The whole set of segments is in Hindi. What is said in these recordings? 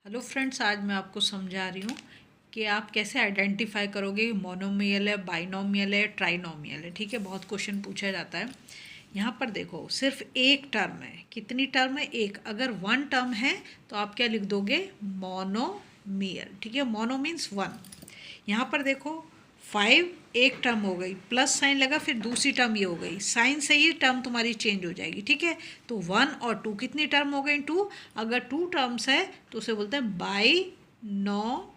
हेलो फ्रेंड्स, आज मैं आपको समझा रही हूँ कि आप कैसे आइडेंटिफाई करोगे मोनोमियल है, बाइनोमियल है, ट्राइनोमियल है। ठीक है, बहुत क्वेश्चन पूछा जाता है। यहाँ पर देखो, सिर्फ एक टर्म है। कितनी टर्म है? एक। अगर वन टर्म है तो आप क्या लिख दोगे? मोनोमियल। ठीक है, मोनो मीन्स वन। यहाँ पर देखो, 5 एक टर्म हो गई, प्लस साइन लगा, फिर दूसरी टर्म ये हो गई, साइन से ही टर्म तुम्हारी चेंज हो जाएगी। ठीक है, तो 1 और 2 कितनी टर्म हो गई? 2। अगर 2 टर्म्स है तो उसे बोलते हैं बाइनोमियल।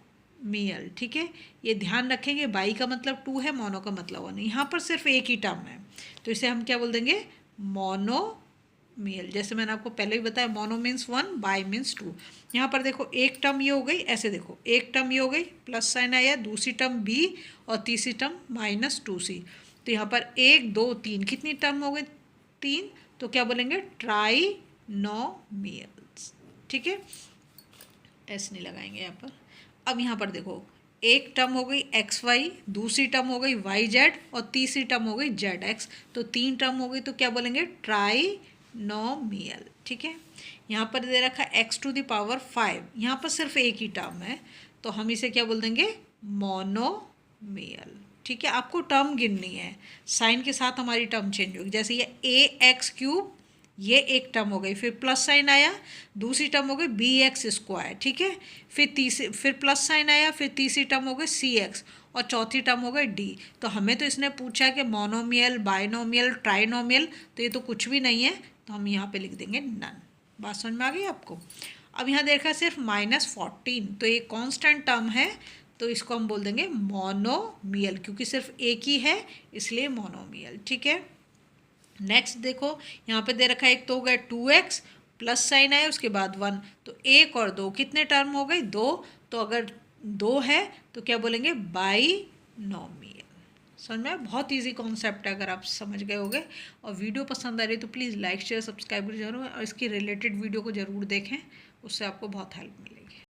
ठीक है, ये ध्यान रखेंगे, बाई का मतलब 2 है, मोनो का मतलब 1। यहाँ पर सिर्फ एक ही टर्म है तो इसे हम क्या बोल देंगे? मोनो मेल। जैसे मैंने आपको पहले भी बताया, मोनो मीन्स 1, बाई मीन्स 2। यहाँ पर देखो, एक टर्म ये हो गई, ऐसे देखो, एक टर्म ये हो गई, प्लस साइन आया, दूसरी टर्म बी और तीसरी टर्म -2c। तो यहाँ पर 1 2 3 कितनी टर्म हो गई? 3। तो क्या बोलेंगे? ट्राइनोमियल्स। ठीक है, एस नहीं लगाएंगे यहाँ पर। अब यहाँ पर देखो, एक टर्म हो गई एक्स वाई, दूसरी टर्म हो गई वाई जेड और तीसरी टर्म हो गई जेड एक्स। तो 3 टर्म हो गई, तो क्या बोलेंगे? ट्राइनोमियल। ठीक है, यहाँ पर दे रखा x⁵, यहाँ पर सिर्फ एक ही टर्म है तो हम इसे क्या बोल देंगे? मोनोमियल। ठीक है, आपको टर्म गिननी है, साइन के साथ हमारी टर्म चेंज होगी। जैसे ये ax⁵, ये एक टर्म हो गई, फिर प्लस साइन आया, दूसरी टर्म हो गई bx²। ठीक है, फिर प्लस साइन आया, फिर तीसरी टर्म हो गई cx और चौथी टर्म हो गई d। तो हमें तो इसने पूछा कि मोनोमियल, बाइनोमियल, ट्राइनोमियल, तो ये तो कुछ भी नहीं है, तो हम यहाँ पे लिख देंगे नन। बात समझ में आ गई आपको? अब यहाँ देखा सिर्फ -14, तो ये कांस्टेंट टर्म है, तो इसको हम बोल देंगे मोनोमियल, क्योंकि सिर्फ एक ही है इसलिए मोनोमियल। ठीक है, नेक्स्ट देखो, यहाँ पे दे रखा है, एक तो हो गया 2x, प्लस साइन आया, उसके बाद 1, तो 1 और 2 कितने टर्म हो गई? 2। तो अगर 2 है तो क्या बोलेंगे? बाइनोमियल। समझ में? बहुत इजी कॉन्सेप्ट है, अगर आप समझ गए होगे। और वीडियो पसंद आ रही है तो प्लीज़ लाइक शेयर सब्सक्राइब जरूर, और इसकी रिलेटेड वीडियो को ज़रूर देखें, उससे आपको बहुत हेल्प मिलेगी।